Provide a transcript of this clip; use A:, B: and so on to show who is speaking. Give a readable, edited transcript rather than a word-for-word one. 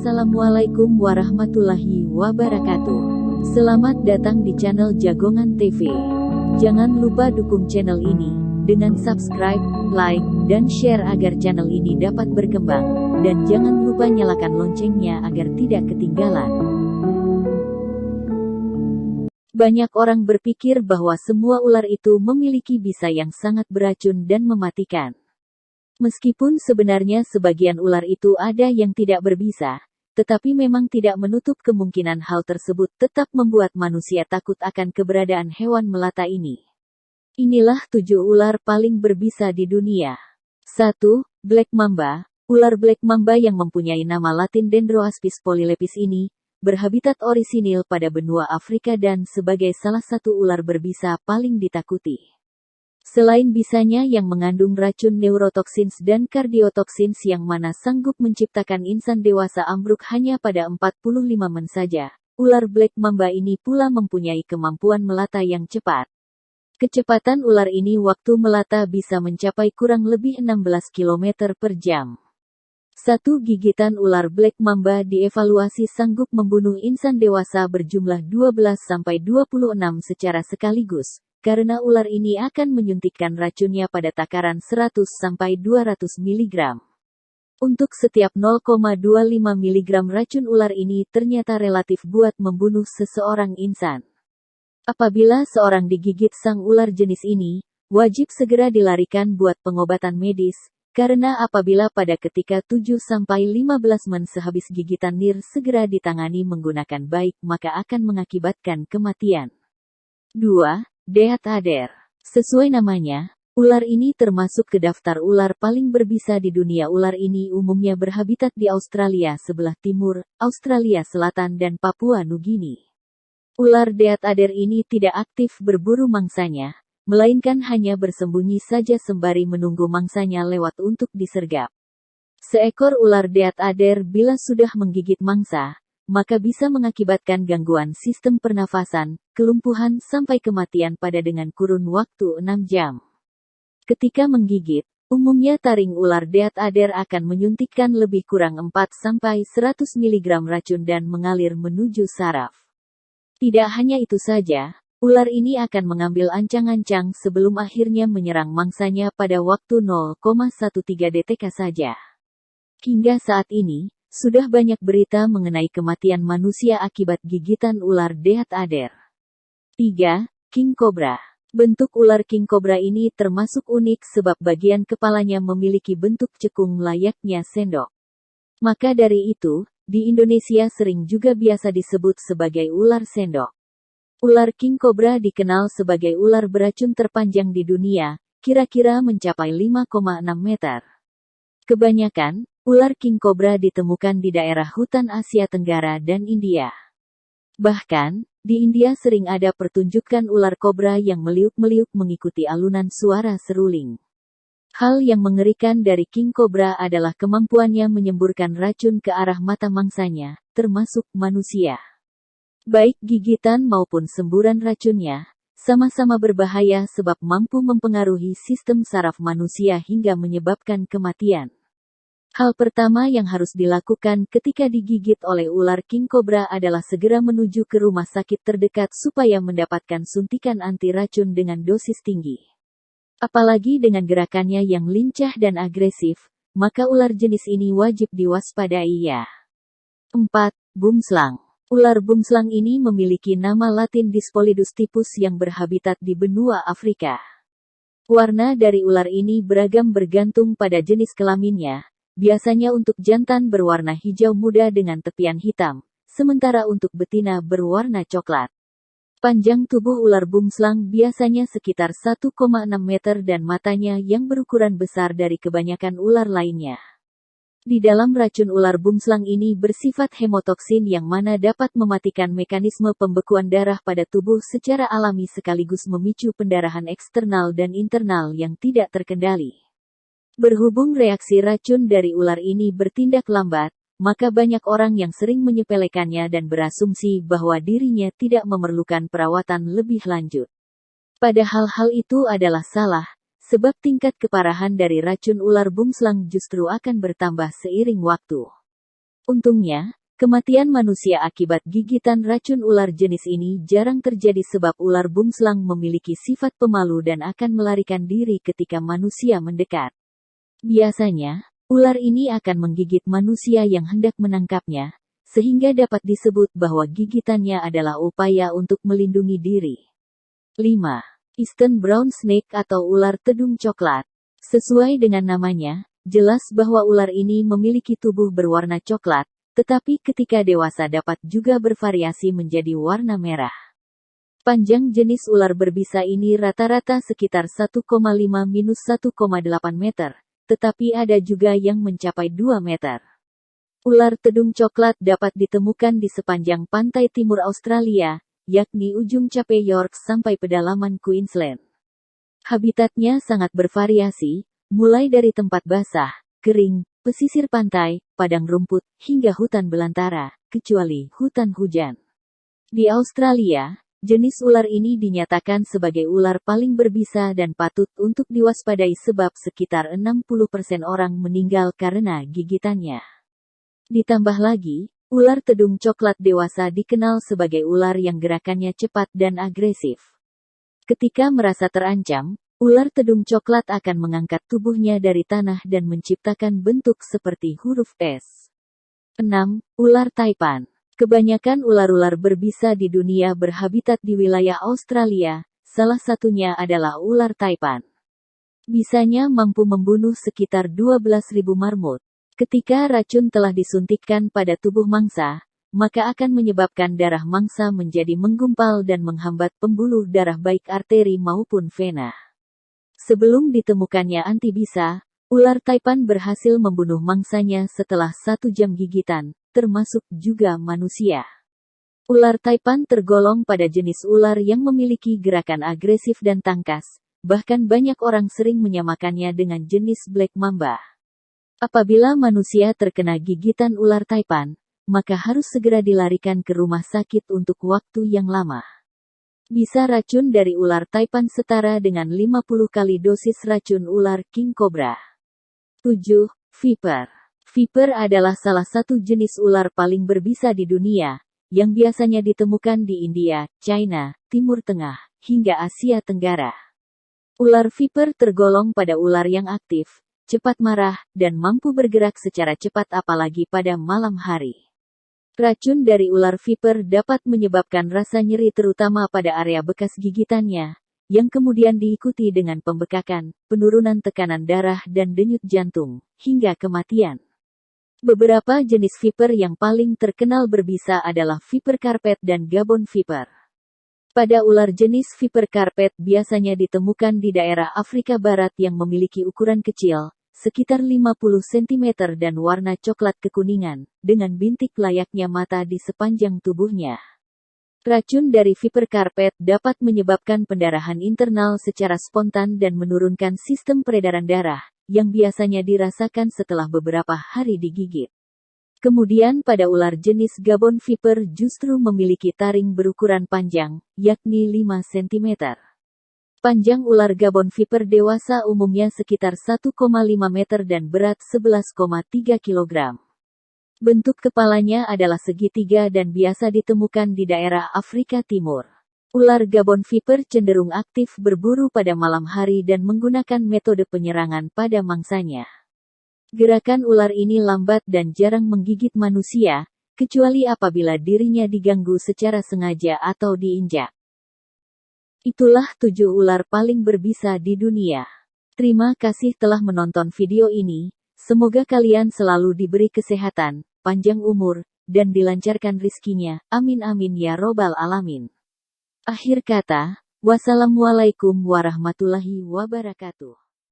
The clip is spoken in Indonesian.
A: Assalamualaikum warahmatullahi wabarakatuh. Selamat datang di channel Jagongan TV. Jangan lupa dukung channel ini dengan subscribe, like, dan share agar channel ini dapat berkembang. Dan jangan lupa nyalakan loncengnya agar tidak ketinggalan. Banyak orang berpikir bahwa semua ular itu memiliki bisa yang sangat beracun dan mematikan. Meskipun sebenarnya sebagian ular itu ada yang tidak berbisa, tetapi memang tidak menutup kemungkinan hal tersebut tetap membuat manusia takut akan keberadaan hewan melata ini. Inilah 7 ular paling berbisa di dunia. 1. Black Mamba. Ular Black Mamba yang mempunyai nama latin Dendroaspis polylepis ini, berhabitat orisinil pada benua Afrika dan sebagai salah satu ular berbisa paling ditakuti. Selain bisanya yang mengandung racun neurotoksins dan kardiotoksins yang mana sanggup menciptakan insan dewasa ambruk hanya pada 45 men saja, ular Black Mamba ini pula mempunyai kemampuan melata yang cepat. Kecepatan ular ini waktu melata bisa mencapai kurang lebih 16 km per jam. Satu gigitan ular Black Mamba dievaluasi sanggup membunuh insan dewasa berjumlah 12-26 secara sekaligus. Karena ular ini akan menyuntikkan racunnya pada takaran 100-200 mg. Untuk setiap 0,25 mg racun ular ini ternyata relatif buat membunuh seseorang insan. Apabila seorang digigit sang ular jenis ini, wajib segera dilarikan buat pengobatan medis, karena apabila pada ketika 7-15 men sehabis gigitan nir segera ditangani menggunakan baik maka akan mengakibatkan kematian. 2. Death Adder. Sesuai namanya, ular ini termasuk ke daftar ular paling berbisa di dunia. Ular ini umumnya berhabitat di Australia sebelah timur, Australia Selatan dan Papua Nugini. Ular Death Adder ini tidak aktif berburu mangsanya, melainkan hanya bersembunyi saja sembari menunggu mangsanya lewat untuk disergap. Seekor ular Death Adder bila sudah menggigit mangsa, maka bisa mengakibatkan gangguan sistem pernafasan, kelumpuhan sampai kematian pada dengan kurun waktu 6 jam. Ketika menggigit, umumnya taring ular Death Adder akan menyuntikkan lebih kurang 4-100 mg racun dan mengalir menuju saraf. Tidak hanya itu saja, ular ini akan mengambil ancang-ancang sebelum akhirnya menyerang mangsanya pada waktu 0,13 detik saja. Hingga saat ini, sudah banyak berita mengenai kematian manusia akibat gigitan ular Death Adder. 3. King Cobra. Bentuk ular King Cobra ini termasuk unik sebab bagian kepalanya memiliki bentuk cekung layaknya sendok. Maka dari itu, di Indonesia sering juga biasa disebut sebagai ular sendok. Ular King Cobra dikenal sebagai ular beracun terpanjang di dunia, kira-kira mencapai 5,6 meter. Kebanyakan, ular King Cobra ditemukan di daerah hutan Asia Tenggara dan India. Bahkan, di India sering ada pertunjukan ular kobra yang meliuk-meliuk mengikuti alunan suara seruling. Hal yang mengerikan dari King Cobra adalah kemampuannya menyemburkan racun ke arah mata mangsanya, termasuk manusia. Baik gigitan maupun semburan racunnya, sama-sama berbahaya sebab mampu mempengaruhi sistem saraf manusia hingga menyebabkan kematian. Hal pertama yang harus dilakukan ketika digigit oleh ular King Cobra adalah segera menuju ke rumah sakit terdekat supaya mendapatkan suntikan anti racun dengan dosis tinggi. Apalagi dengan gerakannya yang lincah dan agresif, maka ular jenis ini wajib diwaspadai ya. 4. Bumslang. Ular bumslang ini memiliki nama latin Dispolidus typus yang berhabitat di benua Afrika. Warna dari ular ini beragam bergantung pada jenis kelaminnya. Biasanya untuk jantan berwarna hijau muda dengan tepian hitam, sementara untuk betina berwarna coklat. Panjang tubuh ular bumslang biasanya sekitar 1,6 meter dan matanya yang berukuran besar dari kebanyakan ular lainnya. Di dalam racun ular bumslang ini bersifat hemotoksin yang mana dapat mematikan mekanisme pembekuan darah pada tubuh secara alami sekaligus memicu pendarahan eksternal dan internal yang tidak terkendali. Berhubung reaksi racun dari ular ini bertindak lambat, maka banyak orang yang sering menyepelekannya dan berasumsi bahwa dirinya tidak memerlukan perawatan lebih lanjut. Padahal hal itu adalah salah, sebab tingkat keparahan dari racun ular bumslang justru akan bertambah seiring waktu. Untungnya, kematian manusia akibat gigitan racun ular jenis ini jarang terjadi sebab ular bungslang memiliki sifat pemalu dan akan melarikan diri ketika manusia mendekat. Biasanya, ular ini akan menggigit manusia yang hendak menangkapnya, sehingga dapat disebut bahwa gigitannya adalah upaya untuk melindungi diri. 5. Eastern Brown Snake atau ular tedung coklat. Sesuai dengan namanya, jelas bahwa ular ini memiliki tubuh berwarna coklat, tetapi ketika dewasa dapat juga bervariasi menjadi warna merah. Panjang jenis ular berbisa ini rata-rata sekitar 1,5–1,8 meter, tetapi ada juga yang mencapai 2 meter. Ular tedung coklat dapat ditemukan di sepanjang pantai timur Australia, yakni ujung Cape York sampai pedalaman Queensland. Habitatnya sangat bervariasi, mulai dari tempat basah, kering, pesisir pantai, padang rumput, hingga hutan belantara, kecuali hutan hujan. Di Australia, jenis ular ini dinyatakan sebagai ular paling berbisa dan patut untuk diwaspadai sebab sekitar 60% orang meninggal karena gigitannya. Ditambah lagi, ular tedung coklat dewasa dikenal sebagai ular yang gerakannya cepat dan agresif. Ketika merasa terancam, ular tedung coklat akan mengangkat tubuhnya dari tanah dan menciptakan bentuk seperti huruf S. 6. Ular taipan. Kebanyakan ular-ular berbisa di dunia berhabitat di wilayah Australia, salah satunya adalah ular taipan. Bisanya mampu membunuh sekitar 12.000 marmut. Ketika racun telah disuntikkan pada tubuh mangsa, maka akan menyebabkan darah mangsa menjadi menggumpal dan menghambat pembuluh darah baik arteri maupun vena. Sebelum ditemukannya antibisa, ular taipan berhasil membunuh mangsanya setelah 1 jam gigitan, termasuk juga manusia. Ular taipan tergolong pada jenis ular yang memiliki gerakan agresif dan tangkas, bahkan banyak orang sering menyamakannya dengan jenis black mamba. Apabila manusia terkena gigitan ular taipan, maka harus segera dilarikan ke rumah sakit untuk waktu yang lama. Bisa racun dari ular taipan setara dengan 50 kali dosis racun ular king cobra. 7. Viper. Viper adalah salah satu jenis ular paling berbisa di dunia, yang biasanya ditemukan di India, China, Timur Tengah, hingga Asia Tenggara. Ular viper tergolong pada ular yang aktif, cepat marah, dan mampu bergerak secara cepat apalagi pada malam hari. Racun dari ular viper dapat menyebabkan rasa nyeri terutama pada area bekas gigitannya, yang kemudian diikuti dengan pembekakan, penurunan tekanan darah dan denyut jantung, hingga kematian. Beberapa jenis viper yang paling terkenal berbisa adalah viper carpet dan Gabon viper. Pada ular jenis viper carpet biasanya ditemukan di daerah Afrika Barat yang memiliki ukuran kecil, sekitar 50 cm dan warna coklat kekuningan, dengan bintik layaknya mata di sepanjang tubuhnya. Racun dari viper carpet dapat menyebabkan pendarahan internal secara spontan dan menurunkan sistem peredaran darah, yang biasanya dirasakan setelah beberapa hari digigit. Kemudian pada ular jenis Gabon viper justru memiliki taring berukuran panjang, yakni 5 cm. Panjang ular Gabon viper dewasa umumnya sekitar 1,5 meter dan berat 11,3 kg. Bentuk kepalanya adalah segitiga dan biasa ditemukan di daerah Afrika Timur. Ular Gabon viper cenderung aktif berburu pada malam hari dan menggunakan metode penyerangan pada mangsanya. Gerakan ular ini lambat dan jarang menggigit manusia, kecuali apabila dirinya diganggu secara sengaja atau diinjak. Itulah 7 ular paling berbisa di dunia. Terima kasih telah menonton video ini, semoga kalian selalu diberi kesehatan, panjang umur, dan dilancarkan rizkinya, amin amin ya robbal alamin. Akhir kata, wassalamualaikum warahmatullahi wabarakatuh.